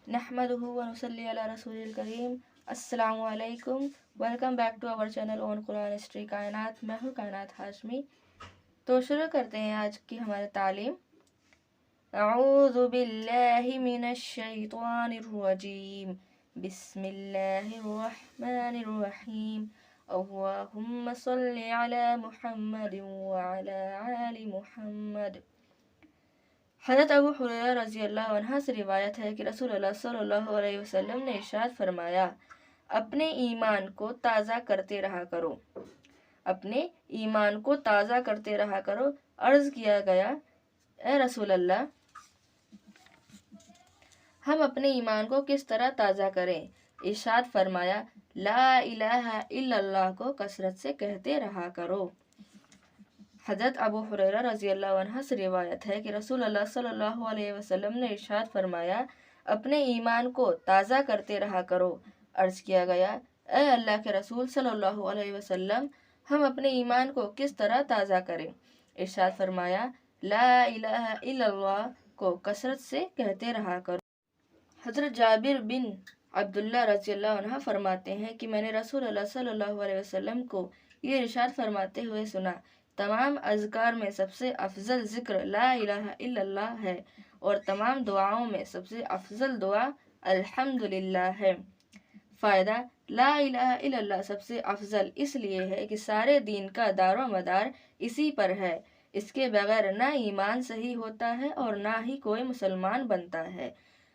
نحمده ونصلي على رسول الکریم۔ السلام علیکم، welcome back to our channel on Quran history کائنات۔ میں ہوں کائنات ہاشمی۔ تو شروع کرتے ہیں آج کی ہماری تعلیم۔ اعوذ باللہ من الشیطان الرجیم، بسم اللہ الرحمن الرحیم، اللہم صلی علی محمد وعلی آل محمد۔ حضرت ابو ہریرہ رضی اللہ عنہ سے روایت ہے کہ رسول اللہ صلی اللہ علیہ وسلم نے ارشاد فرمایا، اپنے ایمان کو تازہ کرتے رہا کرو، اپنے ایمان کو تازہ کرتے رہا کرو۔ عرض کیا گیا، اے رسول اللہ، ہم اپنے ایمان کو کس طرح تازہ کریں؟ ارشاد فرمایا، لا الہ الا اللہ کو کثرت سے کہتے رہا کرو۔ حضرت ابو ہریرہ رضی اللہ عنہ سے روایت ہے کہ رسول اللہ صلی اللہ علیہ وسلم نے ارشاد فرمایا، اپنے ایمان کو تازہ کرتے رہا کرو۔ عرض کیا گیا، اے اللہ کے رسول صلی اللہ علیہ وسلم، ہم اپنے ایمان کو کس طرح تازہ کریں؟ ارشاد فرمایا، لا الہ الا اللہ کو کثرت سے کہتے رہا کرو۔ حضرت جابر بن عبداللہ رضی اللہ عنہ فرماتے ہیں کہ میں نے رسول اللہ صلی اللہ علیہ وسلم کو یہ ارشاد فرماتے ہوئے سنا، تمام اذکار میں سب سے افضل ذکر لا الہ الا اللہ ہے، اور تمام دعاؤں میں سب سے افضل دعا الحمدللہ ہے۔ فائدہ: لا الہ الا اللہ سب سے افضل اس لیے ہے کہ سارے دین کا دار و مدار اسی پر ہے۔ اس کے بغیر نہ ایمان صحیح ہوتا ہے اور نہ ہی کوئی مسلمان بنتا ہے۔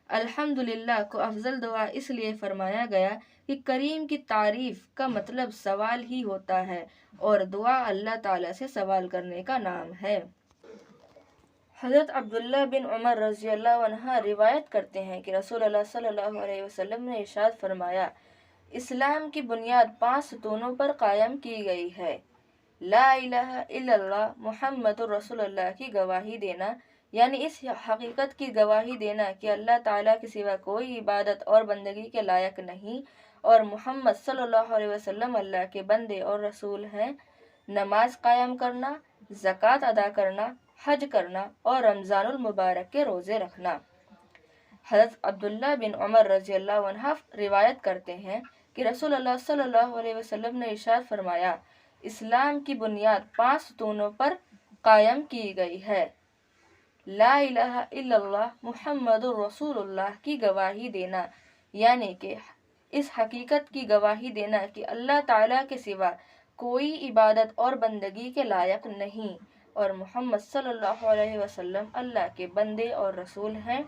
الحمدللہ کو افضل دعا اس لیے فرمایا گیا کہ کریم کی تعریف کا مطلب سوال ہی ہوتا ہے، اور دعا اللہ تعالیٰ سے سوال کرنے کا نام ہے۔ حضرت عبداللہ بن عمر رضی اللہ عنہ روایت کرتے ہیں کہ رسول اللہ صلی اللہ علیہ وسلم نے ارشاد فرمایا، اسلام کی بنیاد 5 ستونوں پر قائم کی گئی ہے: لا الہ الا اللہ، محمد الرسول اللہ کی گواہی دینا، یعنی اس حقیقت کی گواہی دینا کہ اللہ تعالیٰ کے سوا کوئی عبادت اور بندگی کے لائق نہیں، اور محمد صلی اللہ علیہ وسلم اللہ کے بندے اور رسول ہیں۔ نماز قائم کرنا، زکوٰۃ ادا کرنا، حج کرنا اور رمضان المبارک کے روزے رکھنا۔ حضرت عبداللہ بن عمر رضی اللہ عنہ روایت کرتے ہیں کہ رسول اللہ صلی اللہ علیہ وسلم نے ارشاد فرمایا، اسلام کی بنیاد 5 ستونوں پر قائم کی گئی ہے: لا الہ الا اللہ، محمد الرسول اللہ کی گواہی دینا، یعنی کہ اس حقیقت کی گواہی دینا کہ اللہ تعالیٰ کے سوا کوئی عبادت اور بندگی کے لائق نہیں، اور محمد صلی اللہ علیہ وسلم اللہ کے بندے اور رسول ہیں۔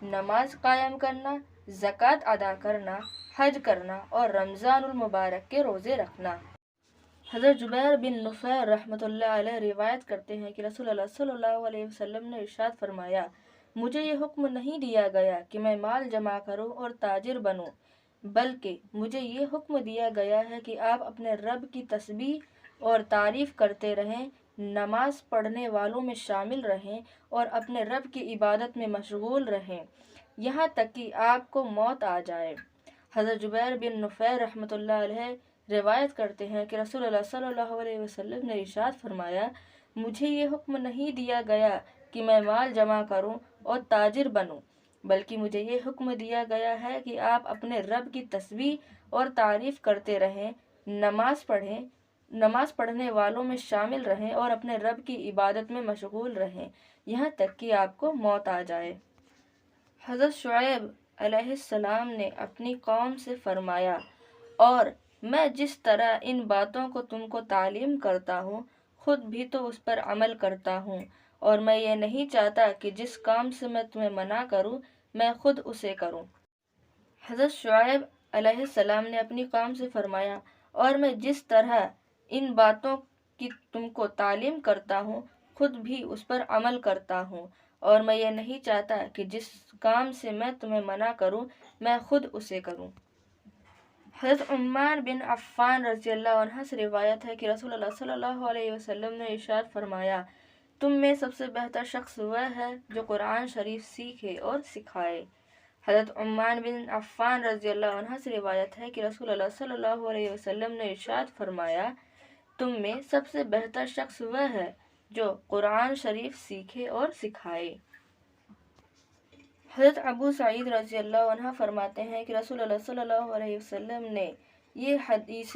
نماز قائم کرنا، زکوٰۃ ادا کرنا، حج کرنا اور رمضان المبارک کے روزے رکھنا۔ حضرت جبیر بن نفیر رحمۃ اللہ علیہ روایت کرتے ہیں کہ رسول اللہ صلی اللہ علیہ وسلم نے ارشاد فرمایا، مجھے یہ حکم نہیں دیا گیا کہ میں مال جمع کروں اور تاجر بنوں، بلکہ مجھے یہ حکم دیا گیا ہے کہ آپ اپنے رب کی تسبیح اور تعریف کرتے رہیں، نماز پڑھنے والوں میں شامل رہیں اور اپنے رب کی عبادت میں مشغول رہیں، یہاں تک کہ آپ کو موت آ جائے۔ حضرت جبیر بن نفیر رحمۃ اللہ علیہ روایت کرتے ہیں کہ رسول اللہ صلی اللہ علیہ وسلم نے ارشاد فرمایا، مجھے یہ حکم نہیں دیا گیا کہ میں مال جمع کروں اور تاجر بنوں، بلکہ مجھے یہ حکم دیا گیا ہے کہ آپ اپنے رب کی تسبیح اور تعریف کرتے رہیں، نماز پڑھنے والوں میں شامل رہیں اور اپنے رب کی عبادت میں مشغول رہیں، یہاں تک کہ آپ کو موت آ جائے۔ حضرت شعیب علیہ السلام نے اپنی قوم سے فرمایا، اور میں جس طرح ان باتوں کو تم کو تعلیم کرتا ہوں، خود بھی تو اس پر عمل کرتا ہوں، اور میں یہ نہیں چاہتا کہ جس کام سے میں تمہیں منع کروں میں خود اسے کروں۔ حضرت شعیب علیہ السلام نے اپنی قوم سے فرمایا، اور میں جس طرح ان باتوں کی تم کو تعلیم کرتا ہوں، خود بھی اس پر عمل کرتا ہوں، اور میں یہ نہیں چاہتا کہ جس کام سے میں تمہیں منع کروں میں خود اسے کروں۔ حضرت عثمان بن عفان رضی اللہ عنہ سے روایت ہے کہ رسول اللہ صلی اللہ علیہ وسلم نے ارشاد فرمایا، تم میں سب سے بہتر شخص وہ ہے جو قرآن شریف سیکھے اور سکھائے۔ حضرت عثمان بن عفان رضی اللہ عنہ سے روایت ہے کہ رسول اللہ صلی اللہ علیہ وسلم نے ارشاد فرمایا، تم میں سب سے بہتر شخص وہ ہے جو قرآن شریف سیکھے اور سکھائے۔ حضرت ابو سعید رضی اللہ عنہ فرماتے ہیں کہ رسول اللہ صلی اللہ علیہ وسلم نے یہ حدیث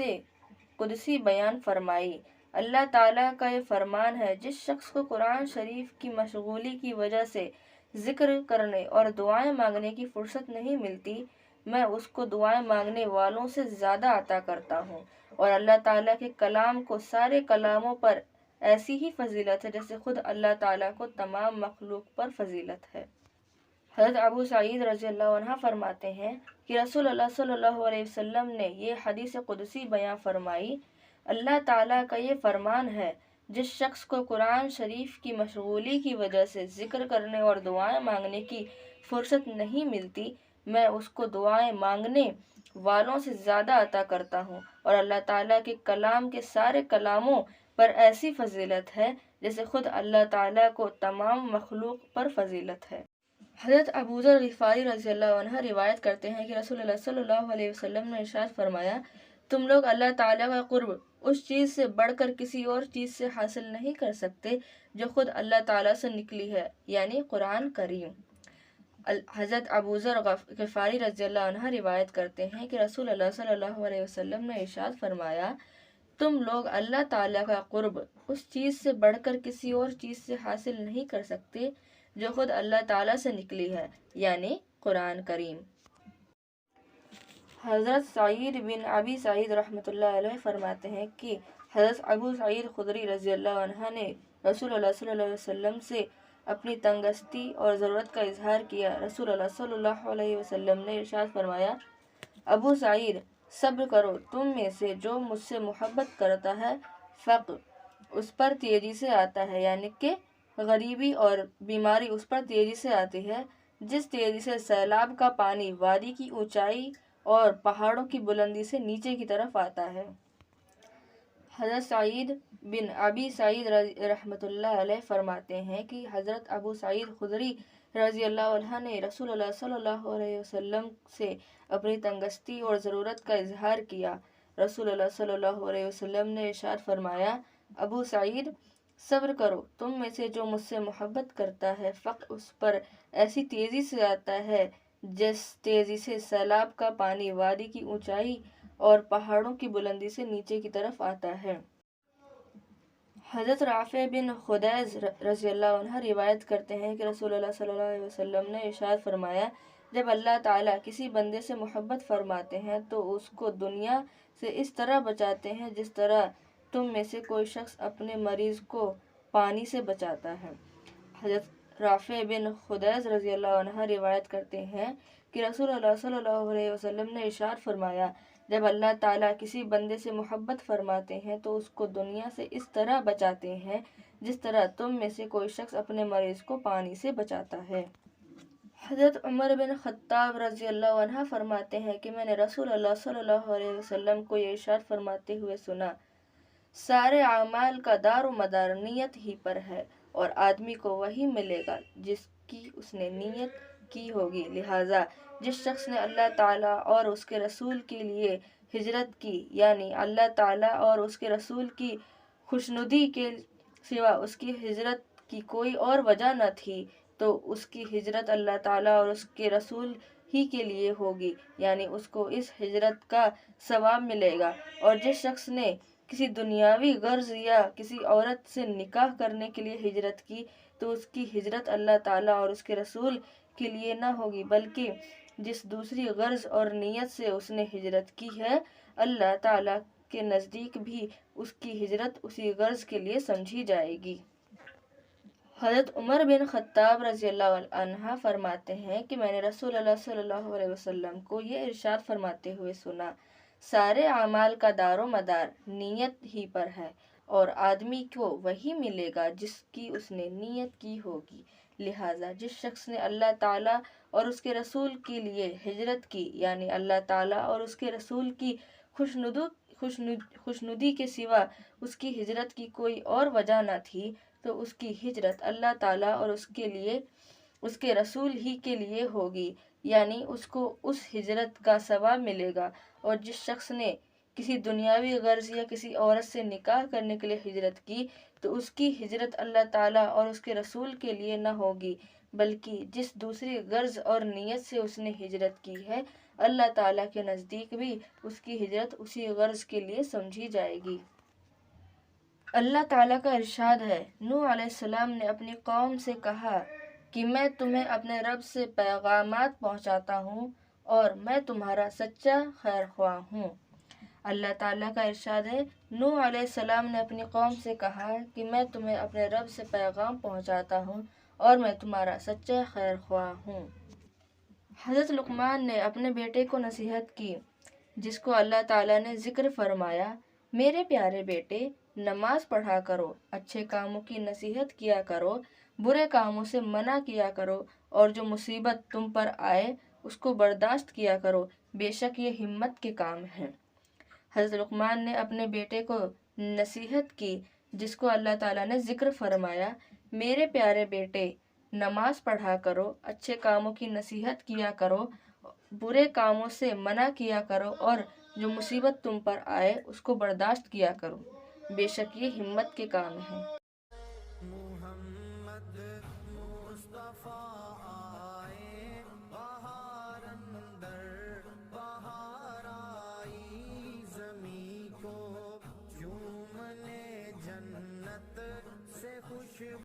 قدسی بیان فرمائی۔ اللہ تعالیٰ کا یہ فرمان ہے، جس شخص کو قرآن شریف کی مشغولی کی وجہ سے ذکر کرنے اور دعائیں مانگنے کی فرصت نہیں ملتی، میں اس کو دعائیں مانگنے والوں سے زیادہ عطا کرتا ہوں، اور اللہ تعالیٰ کے کلام کو سارے کلاموں پر ایسی ہی فضیلت ہے جیسے خود اللہ تعالیٰ کو تمام مخلوق پر فضیلت ہے۔ حضرت ابو سعید رضی اللہ عنہ فرماتے ہیں کہ رسول اللہ صلی اللہ علیہ وسلم نے یہ حدیث قدسی بیان فرمائی، اللہ تعالیٰ کا یہ فرمان ہے، جس شخص کو قرآن شریف کی مشغولی کی وجہ سے ذکر کرنے اور دعائیں مانگنے کی فرصت نہیں ملتی، میں اس کو دعائیں مانگنے والوں سے زیادہ عطا کرتا ہوں، اور اللہ تعالیٰ کے کلام کے سارے کلاموں پر ایسی فضیلت ہے جیسے خود اللہ تعالیٰ کو تمام مخلوق پر فضیلت ہے۔ حضرت ابو ذر غفاری رضی اللہ عنہ روایت کرتے ہیں کہ رسول اللہ صلی اللہ علیہ وسلم نے ارشاد فرمایا، تم لوگ اللہ تعالیٰ کا قرب اس چیز سے بڑھ کر کسی اور چیز سے حاصل نہیں کر سکتے جو خود اللہ تعالیٰ سے نکلی ہے، یعنی قرآن کریم۔ حضرت ابو ذر غفاری رضی اللہ عنہ روایت کرتے ہیں کہ رسول اللہ صلی اللہ علیہ وسلم نے ارشاد فرمایا، تم لوگ اللہ تعالیٰ کا قرب اس چیز سے بڑھ کر کسی اور چیز سے حاصل نہیں کر سکتے جو خود اللہ تعالیٰ سے نکلی ہے، یعنی قرآن کریم۔ حضرت سعید بن ابی سعید رحمۃ اللہ علیہ فرماتے ہیں کہ حضرت ابو سعید خدری رضی اللہ عنہ نے رسول اللہ صلی اللہ علیہ وسلم سے اپنی تنگستی اور ضرورت کا اظہار کیا۔ رسول اللہ صلی اللہ علیہ وسلم نے ارشاد فرمایا، ابو سعید صبر کرو، تم میں سے جو مجھ سے محبت کرتا ہے فقر اس پر تیزی سے آتا ہے، یعنی کہ غریبی اور بیماری اس پر تیزی سے آتی ہے، جس تیزی سے سیلاب کا پانی وادی کی اونچائی اور پہاڑوں کی بلندی سے نیچے کی طرف آتا ہے۔ حضرت سعید بن ابی سعید رحمۃ اللہ علیہ فرماتے ہیں کہ حضرت ابو سعید خدری رضی اللہ عنہ نے رسول اللہ صلی اللہ علیہ وسلم سے اپنی تنگستی اور ضرورت کا اظہار کیا۔ رسول اللہ صلی اللہ علیہ وسلم نے ارشاد فرمایا، ابو سعید صبر کرو، تم میں سے جو مجھ سے محبت کرتا ہے فقر اس پر ایسی تیزی سے آتا ہے جس تیزی سے سیلاب کا پانی وادی کی اونچائی اور پہاڑوں کی بلندی سے نیچے کی طرف آتا ہے۔ حضرت رافع بن خدیج رضی اللہ عنہ روایت کرتے ہیں کہ رسول اللہ صلی اللہ علیہ وسلم نے ارشاد فرمایا، جب اللہ تعالیٰ کسی بندے سے محبت فرماتے ہیں تو اس کو دنیا سے اس طرح بچاتے ہیں جس طرح تم میں سے کوئی شخص اپنے مریض کو پانی سے بچاتا ہے۔ حضرت رافع بن خدیج رضی اللہ عنہ روایت کرتے ہیں کہ رسول اللہ صلی اللہ علیہ وسلم نے ارشاد فرمایا، جب اللہ تعالیٰ کسی بندے سے محبت فرماتے ہیں تو اس کو دنیا سے اس طرح بچاتے ہیں جس طرح تم میں سے کوئی شخص اپنے مریض کو پانی سے بچاتا ہے۔ حضرت عمر بن خطاب رضی اللہ عنہ فرماتے ہیں کہ میں نے رسول اللہ صلی اللہ علیہ وسلم کو یہ ارشاد فرماتے ہوئے سنا، سارے اعمال کا دار و مدار نیت ہی پر ہے، اور آدمی کو وہی ملے گا جس کی اس نے نیت کی ہوگی، لہٰذا جس شخص نے اللہ تعالیٰ اور اس کے رسول کے لیے ہجرت کی، یعنی اللہ تعالیٰ اور اس کے رسول کی خوشنودی کے سوا اس کی ہجرت کی کوئی اور وجہ نہ تھی، تو اس کی ہجرت اللہ تعالیٰ اور اس کے رسول ہی کے لیے ہوگی، یعنی اس کو اس ہجرت کا ثواب ملے گا۔ اور جس شخص نے کسی دنیاوی غرض یا کسی عورت سے نکاح کرنے کے لیے ہجرت کی تو اس کی ہجرت اللہ تعالیٰ اور اس کے رسول کے لیے نہ ہوگی، بلکہ جس دوسری غرض اور نیت سے اس نے ہجرت کی ہے، اللہ تعالیٰ کے نزدیک بھی اس کی ہجرت اسی غرض کے لیے سمجھی جائے گی۔ حضرت عمر بن خطاب رضی اللہ عنہ فرماتے ہیں کہ میں نے رسول اللہ صلی اللہ علیہ وسلم کو یہ ارشاد فرماتے ہوئے سنا، سارے اعمال کا دار و مدار نیت ہی پر ہے، اور آدمی کو وہی ملے گا جس کی اس نے نیت کی ہوگی، لہٰذا جس شخص نے اللہ تعالیٰ اور اس کے رسول کے لیے ہجرت کی، یعنی اللہ تعالیٰ اور اس کے رسول کی خوشنودی کے سوا اس کی ہجرت کی کوئی اور وجہ نہ تھی، تو اس کی ہجرت اللہ تعالیٰ اور اس کے رسول ہی کے لیے ہوگی، یعنی اس کو اس ہجرت کا ثواب ملے گا۔ اور جس شخص نے کسی دنیاوی غرض یا کسی عورت سے نکاح کرنے کے لیے ہجرت کی تو اس کی ہجرت اللہ تعالیٰ اور اس کے رسول کے لیے نہ ہوگی، بلکہ جس دوسری غرض اور نیت سے اس نے ہجرت کی ہے اللہ تعالیٰ کے نزدیک بھی اس کی ہجرت اسی غرض کے لیے سمجھی جائے گی۔ اللہ تعالیٰ کا ارشاد ہے، نوح علیہ السلام نے اپنی قوم سے کہا کہ میں تمہیں اپنے رب سے پیغامات پہنچاتا ہوں اور میں تمہارا سچا خیر خواہ ہوں۔ اللہ تعالیٰ کا ارشاد ہے، نوح علیہ السلام نے اپنی قوم سے کہا کہ میں تمہیں اپنے رب سے پیغام پہنچاتا ہوں اور میں تمہارا سچا خیر خواہ ہوں۔ حضرت لقمان نے اپنے بیٹے کو نصیحت کی، جس کو اللہ تعالیٰ نے ذکر فرمایا، میرے پیارے بیٹے، نماز پڑھا کرو، اچھے کاموں کی نصیحت کیا کرو، برے کاموں سے منع کیا کرو، اور جو مصیبت تم پر آئے اس کو برداشت کیا کرو، بے شک یہ ہمت کے کام ہیں۔ حضرت لقمان نے اپنے بیٹے کو نصیحت کی، جس کو اللہ تعالیٰ نے ذکر فرمایا، میرے پیارے بیٹے، نماز پڑھا کرو، اچھے کاموں کی نصیحت کیا کرو، برے کاموں سے منع کیا کرو، اور جو مصیبت تم پر آئے اس کو برداشت کیا کرو، بے شک یہ ہمت کے کام ہیں۔ محمد مصطفیٰ آئے، بہار اندر بہار آئی، زمیں کو چومنے جنت سے خوشبو